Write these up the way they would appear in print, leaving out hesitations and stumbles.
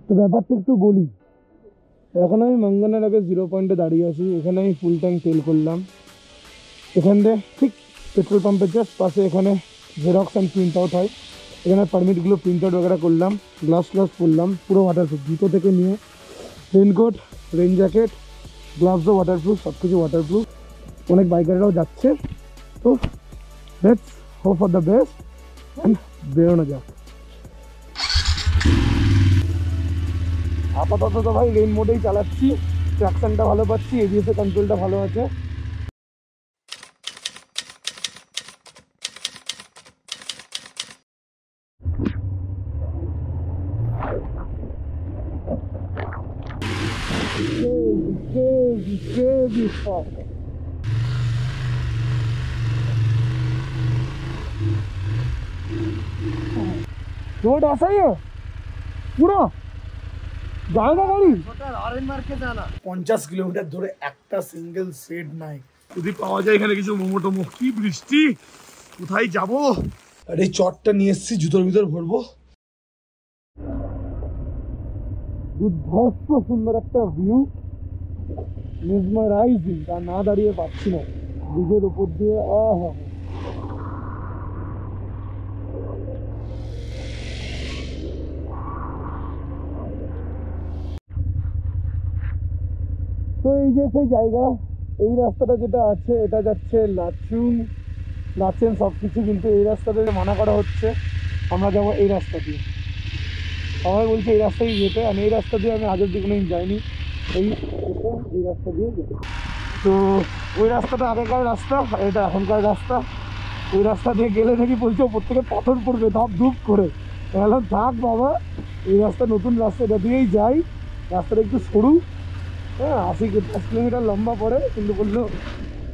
তো ব্যাপারটা একটু বলি। এখন আমি মঙ্গনার আগে 0 পয়েন্টে দাঁড়িয়ে আছি। এখানে আমি ফুল ট্যাঙ্ক তেল করলাম। এখান থেকে ঠিক পেট্রোল পাম্পের জাস্ট পাশে এখানে জেরক্স অ্যান্ড প্রিন্ট আউট হয়। এখানে পারমিটগুলো প্রিন্ট আউট वगैरह করলাম। গ্লাভস পরলাম, পুরো ওয়াটারপ্রুফ, জুতো থেকে নিয়ে রেনকোট, রেন জ্যাকেট, গ্লাভসও ওয়াটারপ্রুফ, সব কিছু ওয়াটারপ্রুফ। অনেক বাইকাররাও যাচ্ছে। তো let's hope for the best and বেরোনো যাক। আপাতত তো ভাই রেন মোডেই চালাচ্ছি, ট্র্যাকশনটা ভালো পাচ্ছি, এবিএস এর কন্ট্রোলটা ভালো আছে। रोड ऐसा ही है पूरा जाएगा गाड़ी 50 কিলোমিটার ধরে একটা সিঙ্গেল শেড নাই। যদি পাওয়া যায় এখানে কিছু মোমো টোমো। কি বৃষ্টি, কোথায় যাব? আর এই চটটা নিয়ে এসেছি, জুতোর ভিতর ভরবো। দুর্ধর্ষ সুন্দর একটা ভিউ, মেসমারাইজিং, তা না দাঁড়িয়ে পাচ্ছি না। ব্রিজের উপর দিয়ে আহা, তো এই যে সেই জায়গা, এই রাস্তাটা যেটা আছে এটা যাচ্ছে লাচুং, লাচেন সব কিছু, কিন্তু এই রাস্তাতে মানা করা হচ্ছে। আমরা যাবো এই রাস্তা দিয়ে। সবাই বলছে এই রাস্তায় যেতে, আমি এই রাস্তা দিয়ে আমি আগের দিকে কোনোদিন যাইনি, এই রাস্তা দিয়ে যেতে। তো ওই রাস্তাটা আগেকার রাস্তা, এটা এখনকার রাস্তা। ওই রাস্তা দিয়ে গেলে নাকি বলছে ওপর থেকে পাথর পড়বে ধাপ ধুপ করে। এখন থাক বাবা, এই রাস্তা নতুন রাস্তা, এটা দিয়েই যাই। রাস্তাটা একটু সরু, হ্যাঁ, 80 কিলোমিটার লম্বা পড়ে, কিন্তু বললো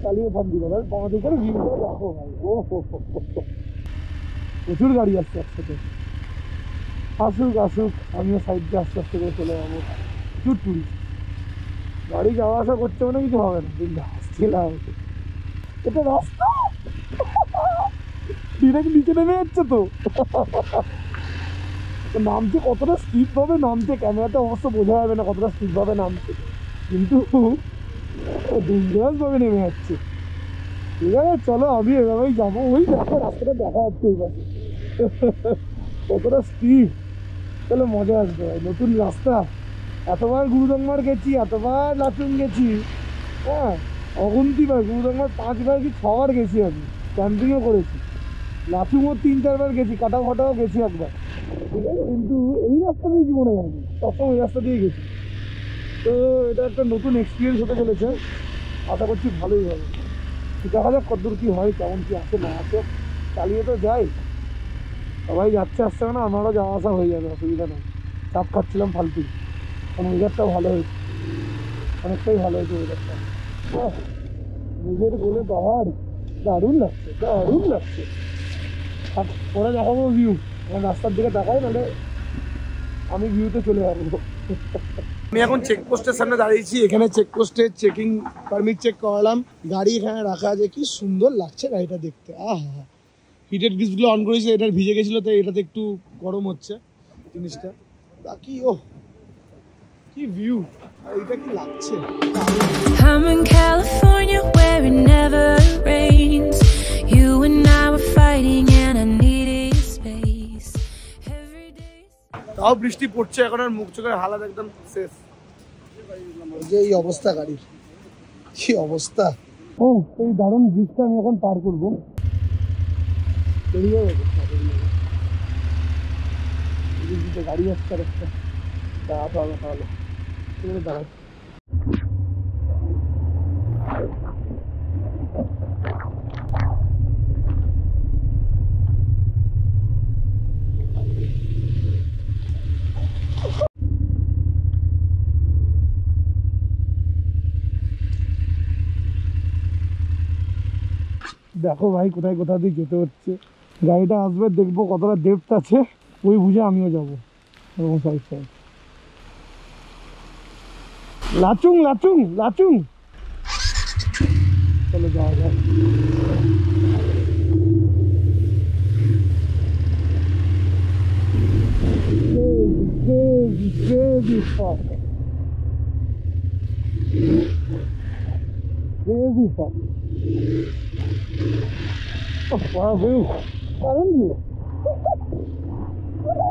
চালিয়ে থাকবি দাদা। আমাদের এখানে ভিউটা দেখো ভাই, ও প্রচুর গাড়ি আসছে একসাথে। আসুক আসুক, আমিও সাইড দিয়ে আস্তে আস্তে করে চলে যাবো। প্রচুর টুরিস্ট গাড়ি যাওয়া আসা করছে, মানে কিছু হবে না, কিন্তু আসছিলাম। এটা রাস্তা ডিরেক্ট নিচে নেমে যাচ্ছে তো। নামছে কতটা স্পিড ভাবে নামছে, ক্যামেরাতে অবশ্য বোঝা যাবে না কতটা স্পিড ভাবে নামছে, কিন্তু ডেঞ্জারাস ভাবে নেমে যাচ্ছে। ঠিক আছে চলো, আমি এভাবেই যাবো। ওই দেখো রাস্তাটা দেখা যাচ্ছে ওই পাশে, কতটা স্পিড। চলো মজা আসবে ভাই, নতুন রাস্তা। এতবার গুরুদংমার গেছি, এতবার লাচুং গেছি, হ্যাঁ, অগুন্তিবার। গুরুদংমার 5 বার কি 6 বার গেছি আমি, ক্যাম্পিংও করেছি। লাচুংও 3-4 বার গেছি, কাটাও ফাটাও গেছি একবার, ঠিক আছে। কিন্তু এই রাস্তা দিয়ে জীবনে যায়নি, সবসময় ওই রাস্তা দিয়ে গেছি। তো এটা একটা নতুন এক্সপিরিয়েন্স হতে চলেছে, আশা করছি ভালোই হবে। দেখা যাক কতদূর কী হয়, কেমন কী আসে না আসে, চালিয়ে তো যাই। সবাই যাচ্ছে আসছে না, আমারও যাওয়া আসা হয়ে যাবে, অসুবিধা নেই। চাপ খাচ্ছিলাম ফালতু, কারণ ওয়েদারটাও ভালো হয়েছে, অনেকটাই ভালো হয়েছে ওয়েদারটা। নিজের গোলে পাহাড়, দারুণ লাগছে, দারুণ লাগছে। পরে দেখাবো ভিউ, রাস্তার দিকে তাকাই, নাহলে আমি ভিউতে চলে যাবো। আমি এখন চেকপোস্টের সামনে দাঁড়িয়েছি। এখানে চেকপোস্টে চেকিং, পারমিট চেক করালাম। গাড়ি এখানে রাখা আছে, কি সুন্দর লাগছে গাড়িটা দেখতে। আহা, হিটেড গ্রিসগুলো অন করেছি, এটা ভিজে গেছিলো, তাই এটাতে একটু গরম হচ্ছে জিনিসটা। বাকি ও কি ভিউ, আর এটা কি লাগছে। I'm in California where it never rains. You and I were fighting and I needed space. Every day তাও বৃষ্টি পড়ছে এখন, আর মুখ চোখের হালাত একদম শেষ। যে এই অবস্থা গাড়ির, কি অবস্থা। ও এই দারুণ ব্রিজটা আমি এখন পার করবো, বেরিয়ে যাবে গাড়ি আসছে আর একটা, দাঁড়াতে হবে তাহলে, দাঁড়াচ্ছে। দেখো ভাই কোথায় কোথা দিয়ে যেতে হচ্ছে। গাড়িটা আসবে, দেখবো কতটা ডেপথ আছে, ওই বুঝে আমিও যাবো এরকম সাইড সাইড। লাচুং লাচুং লাচুং, চলে যাওয়া যায়। Crazy fuck. Crazy fuck. Oh, wow, view. Aren't you?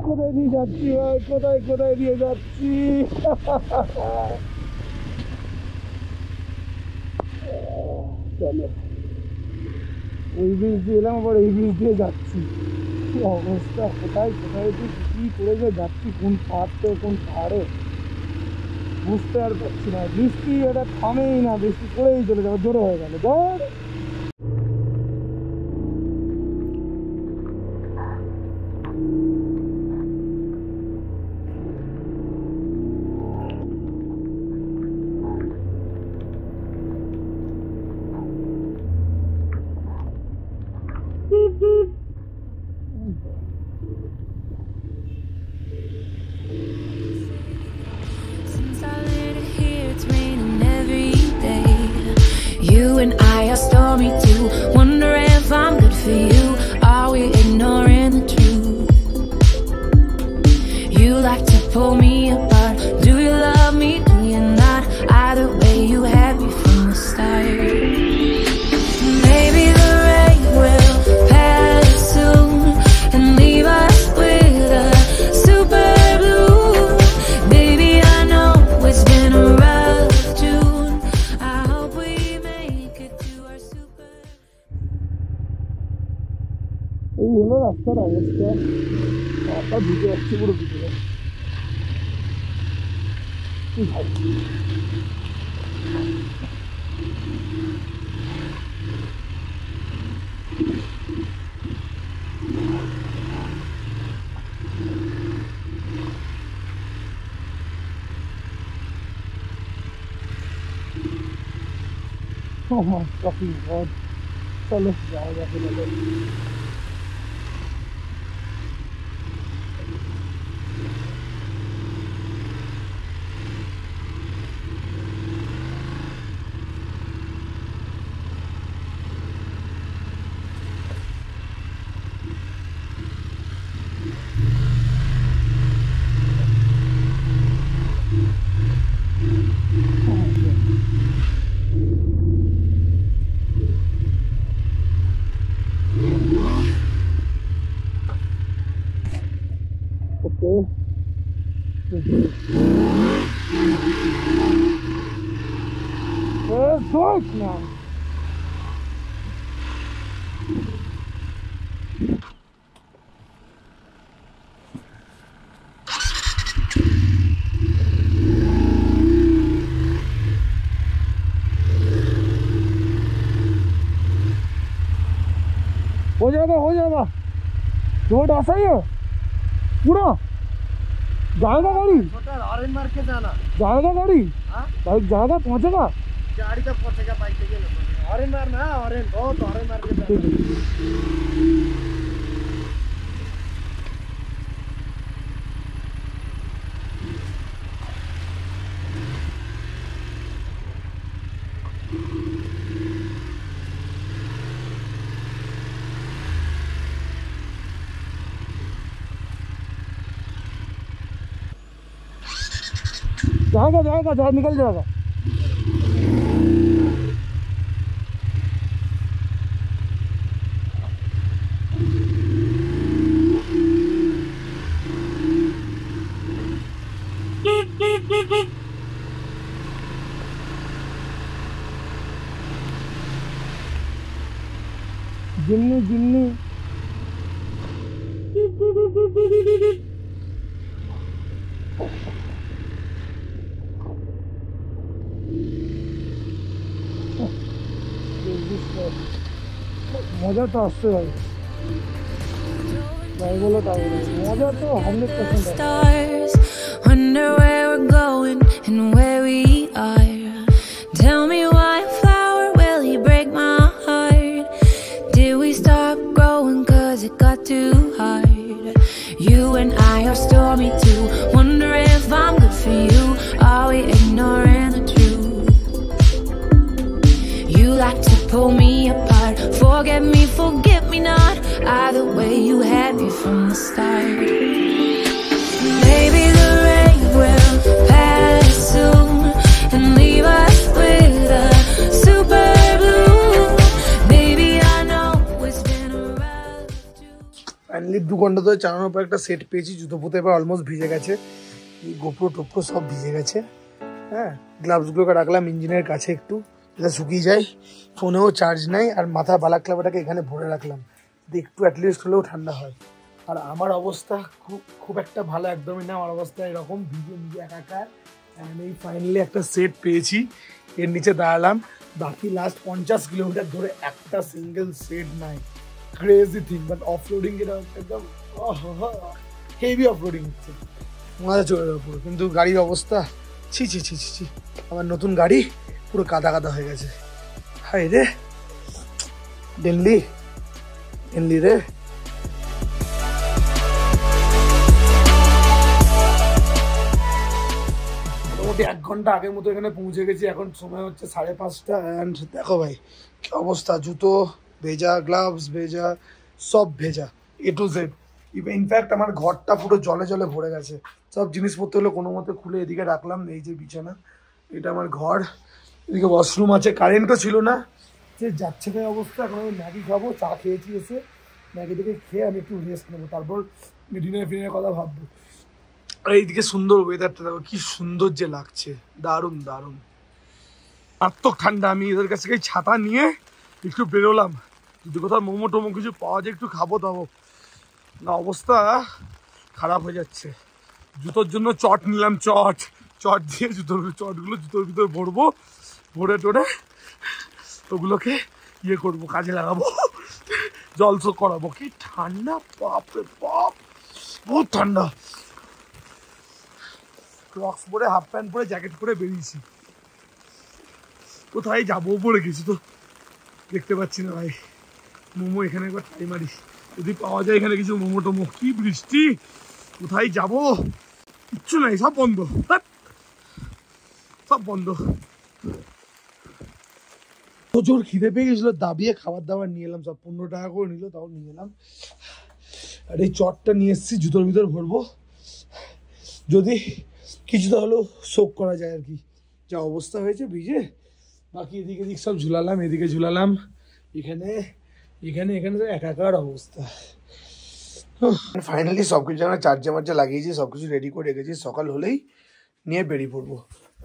কোথায় দিয়ে যাচ্ছি ভাই, কোথায় দিয়ে যাচ্ছি? চলো, ওই ব্রিজ দিয়ে এলাম, আবার এই ব্রিজ দিয়ে যাচ্ছি। কি অবস্থা, কোথায় কি করে যে যাচ্ছি, কোন পাহাড়তে কোন পাহাড়ে বুঝতে আর পারছি না। বৃষ্টি এটা থামেই না, বৃষ্টি পড়েই চলে যাবে, জোরে হয়ে গেল। ধর Since I landed here, it's raining every day. You and I are stormy too. Wonder if I'm good for you. Are we ignoring the truth? You like to pull me apart. Do you love me? Do you not? Either way, you had me from the start. Maybe the rain will pass soon and leave us with a super blue. Baby, I know it's been a rough June. I hope we make it to our super. এই হলো রাস্তার অবস্থা। রাস্তা ভিজে যাচ্ছে, পুরো ভিজে যাচ্ছে। কি ভাই, oh my fucking god, চলো যাওয়া যাবে না। Okay. Let's go now. हो जाएगा रोड ऐसा ही है पूरा जाएगा गाड़ी ऑरेंज मार के जाना जाएगा गाड़ी बाइक जाएगा पहुंचेगा गाड़ी तक पहुंचेगा बाइक के लिए ऑरेंज मारना ऑरेंज बहुत ऑरेंज मार के जाना जाएगा जाएगा जा निकल जाएगा जिम्नी जिम्नी मजा तो আসছে ভাই ভাই বলো তাই মজা তো 100% Stars, wonder where we're going and where we are. Tell me why a flower will he break my heart? Did we stop growing cause it got too hard? You and I are stormy too. Wonder if I'm good for you. Are we ignoring the truth? You like to pull me apart. Forget me, forget me not. Either way, you had me from the start. Maybe the rain will finally 2 ঘন্টা ধরে চালানোর পর একটা set পেয়েছি। জুতো পুতো এবার almost ভিজে গেছে, এই গোপ্রো টোপ্রো সব ভিজে গেছে। হ্যাঁ, গ্লাভসগুলোকে রাখলাম ইঞ্জিনের কাছে একটু, এটা শুকিয়ে যায়। ফোনেও চার্জ নাই, আর মাথার বালাক্লাবাটাকে এখানে ভরে রাখলাম, একটু অ্যাটলিস্ট হলেও ঠান্ডা হয়। আর আমার অবস্থা খুব একটা ভালো একদমই না, আমার অবস্থা এরকম ভিজে ভিজে একাকার। এই ফাইনালি একটা সেট পেয়েছি, এর নিচে দাঁড়ালাম। বাকি লাস্ট 50 কিলোমিটার ধরে একটা সিঙ্গেল সেট নাই, ক্রেজি থিং। বাট অফরোডিং এটা একদম হেভি অফরোডিং হচ্ছে, মজা চলে যাবে পুরো। কিন্তু গাড়ির অবস্থা ছি ছি ছি ছি, আমার নতুন গাড়ি পুরো কাদা কাদা হয়ে গেছে। হাই রে ডেনলি রে। মোটামুটি 1 ঘন্টা আগের মতো এখানে পৌঁছে গেছি, এখন সময় হচ্ছে 5:30। অ্যান্ড দেখো ভাই কি অবস্থা, জুতো ভেজা, গ্লাভস ভেজা, সব ভেজা A to Z। ইনফ্যাক্ট আমার ঘরটা পুরো জলে জলে ভরে গেছে। সব জিনিসপত্র হলো কোনো মতে খুলে এদিকে রাখলাম, এই যে বিছানা, এটা আমার ঘর। এদিকে ওয়াশরুম আছে, কারেন্টও ছিল না, যে যাচ্ছে তাই অবস্থা। এখন আমি ম্যাগি খাবো, চা খেয়েছি এসে, ম্যাগি থেকে খেয়ে আমি একটু রেস্ট নেবো, তারপর ডিনার কথা ভাববো। আর এইদিকে সুন্দর ওয়েদারটা দেখো, কি সুন্দর যে লাগছে, দারুণ দারুণ। মারাত্মক ঠান্ডা। আমি এদের কাছ থেকে ছাতা নিয়ে একটু বেরোলাম, যদি কোথাও মোমো টোমো কিছু পাওয়া যায় একটু খাবো দাবো না, অবস্থা খারাপ হয়ে যাচ্ছে। জুতোর জন্য চট নিলাম, চট দিয়ে চটগুলো জুতোর ভিতরে ভরবো, ভরে টোরে ওগুলোকে করবো, কাজে লাগাবো, জল শোক করাবো। কি ঠান্ডা, বাপরে বাপ, বহুত ঠান্ডা। ক্রক্স পরে, হাফ প্যান্ট পরে, জ্যাকেট পরে বেরিয়েছি। কোথায় যাবো পরে গেছি তো দেখতে পাচ্ছি না ভাই। মোমো এখানে একবার ট্রাই মারি, যদি পাওয়া যায় এখানে কিছু মোমো টোমো। কি বৃষ্টি, কোথায় যাব, কিচ্ছু নাই, সব বন্ধ, সব বন্ধ। প্রচুর খিদে পেয়ে গেছিল, দাবিয়ে খাবার দাবার নিয়ে এলাম, সব 15 টাকা করে নিল, তাও নিয়ে এলাম। আর এই চটটা নিয়ে এসেছি, জুতোর ভিতর ভরবো, যদি কিছুটা হলেও শোক করা যায় আর কি। যা অবস্থা হয়েছে ভিজে। বাকি এদিকে সব ঝুলালাম, এদিকে ঝুলালাম, এখানে তো একাকার অবস্থা। ফাইনালি সবকিছু আমরা চার্জে মার্জে লাগিয়েছি, সবকিছু রেডি করে রেখেছি, সকাল হলেই নিয়ে বেরিয়ে পড়বো।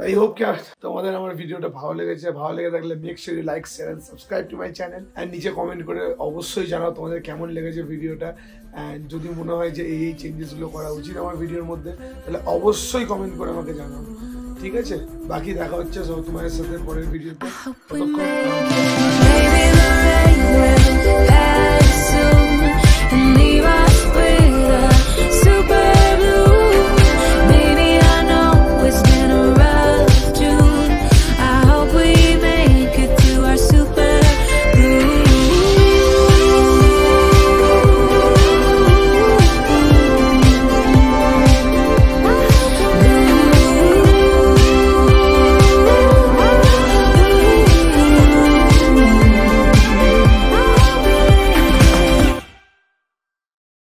আই হোপ কি তোমাদের আমার ভিডিওটা ভালো লেগেছে। ভালো লেগে থাকলে make sure you like, share and subscribe to my channel. And নিচে কমেন্ট করে অবশ্যই জানাও তোমাদের কেমন লেগেছে ভিডিওটা। অ্যান্ড যদি মনে হয় যে এই চেঞ্জেসগুলো করা উচিত আমার ভিডিওর মধ্যে, তাহলে অবশ্যই কমেন্ট করে আমাকে জানাও, ঠিক আছে? বাকি দেখা হচ্ছে তোমাদের সাথে পরের ভিডিওতে। ততক্ষণ